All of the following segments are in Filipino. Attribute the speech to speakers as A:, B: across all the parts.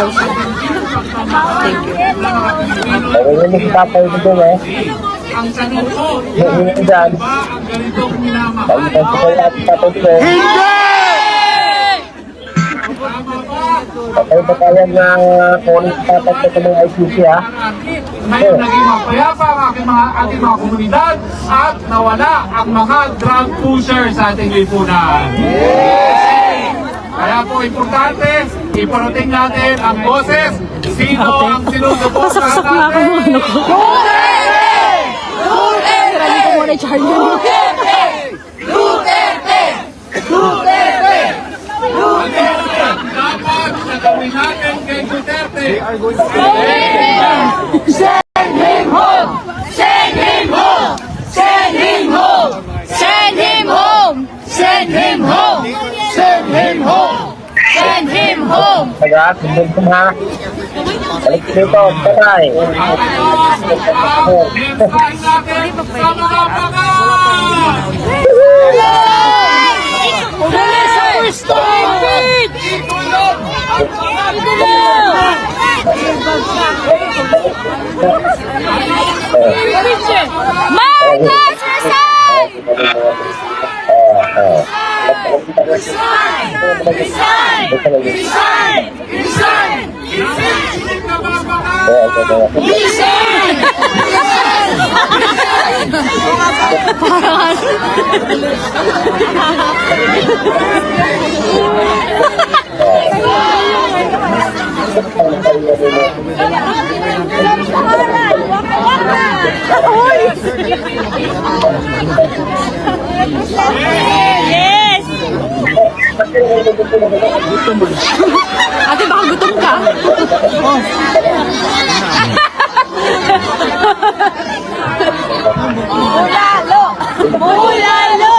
A: daw siya. Thank you.
B: Narinig tatay ko dun eh.
C: Ang tanong ko,
B: Narinig dyan.
C: ba ang ganitong minamahal?
B: Pag-ibig ko lahat tatay ko. Patay ba tayo na kunin sa tatay ko sa mga ICC ha?
C: Ngayon naging mapayapa ang ating mga komunidad at nawala ang mga drug pusher sa ating lipunan. Kaya po importante, iparating natin ang boses. Sino ang sinusuporta
A: Pasaksak na ako ng ano
C: natin?
A: ko. Marami ko muna i-charge yun.
C: Dapat na gawin natin kay Duterte.
D: Send him home! Send him home! Send him home! Send him home! Send him home! Send him home! Send him home!
B: Taga, sundin ko ha. Balik dito, patay.
C: Mensahe natin sa mga pagan!
D: Police are stupid! Marcos, resign! Resign! Resign! Resign! Resign! Resign! Yes!
A: Ate, baka gutom ka.
D: Bulalo! Bulalo!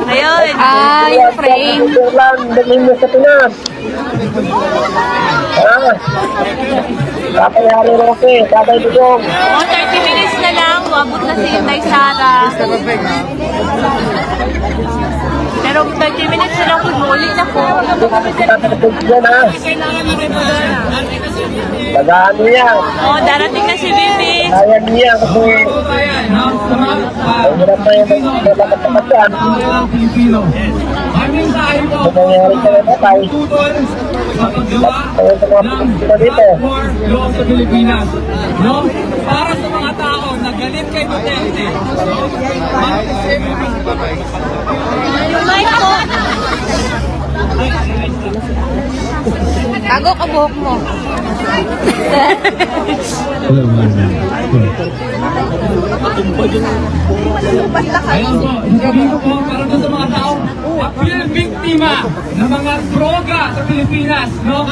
A: Ayun. Ay, frame.
B: Dalhin mo sa Pinas. Kakayari Roque, tatay Dugong.
A: 30 minutes na lang. Wabot na si Inday Sara. Pero 30 minutes na lang kung ulit na po.
B: Tatay Dugong ha. Tagaan niya.
A: Oh, darating na si Bibi.
B: Kaya niya kasi ay hirap na yung nagkakapat yan.
C: Ang mensahe po,
B: Kung nangyari ka na tatay,
C: tutol sa paggawa
B: ayun sa mga pinisita dito.
C: for law sa Pilipinas. No? Para sa mga tao na galit kay Duterte.
A: Mic po. Tago ka buhok mo.
C: Ayun po, sabi ko po para sa mga tao appeal biktima ng mga droga sa Pilipinas, no?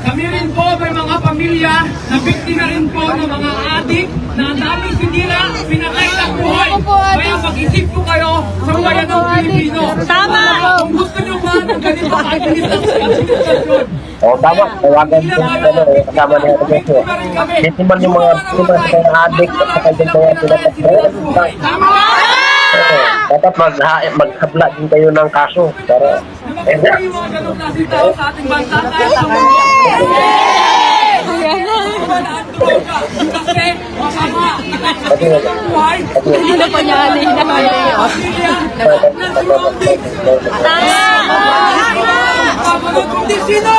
C: Kami rin po may mga pamilya na biktima rin po ng mga adik na ang daming sinira, pinakay ng buhay. Kaya mag-isip po kayo sa bayan ng Pilipino.
A: Tama!
C: Kung gusto nyo ba ng ganito administrasyon,
B: O tama, tawagan ko yung kasama niya ito kasi. Titiman yung mga biktima sa mga adik at sa kanyang mga pinapagpapagpapag. Dapat maghabla din kayo ng kaso para
C: yung mga ganong klaseng tao sa ating bansa kahit sa mga ang droga kasi masama ang buhay.
A: Ano pa niya?
C: Sino?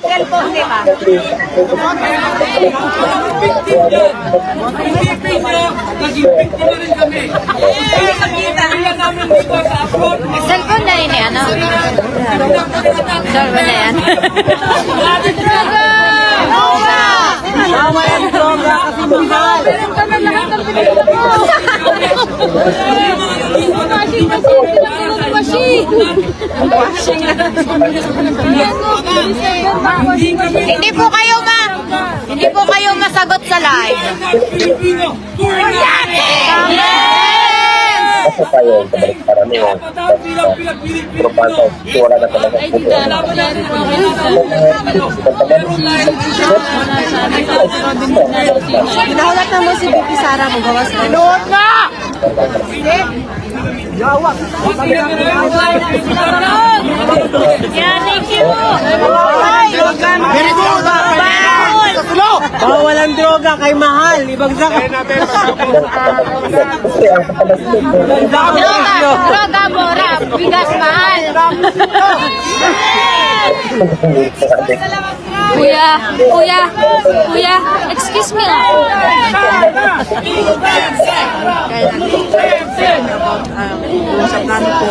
A: Cellphone, di ba?
C: Isipin nyo, naging biktima rin kami. Kaya namin dito sa abroad.
A: Cellphone na rin eh, ano? Cellphone na yan. Droga! Tama yung droga kasi mahal. Meron ka na lahat ng Hindi po kayo masagot sa live.
C: Pilipino,
A: Yes!
B: kaso tayo kabalik para niyo. Propaganda, wala na talaga.
A: Ginahulat na mo si Bibi Sara mo gawas na. Inuot na! Yeah, thank you!
E: Very good! Bawal ang droga kay mahal. Ibagsak.
D: Droga, mura, bigas mahal. Kuya, excuse me lang.
A: Sa plano po,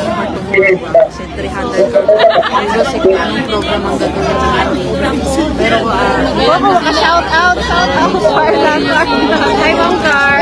A: kasi 300 kasi anong program ang gagawin sa atin. Pero,
D: Shout out.
A: hi, Ma'am Car.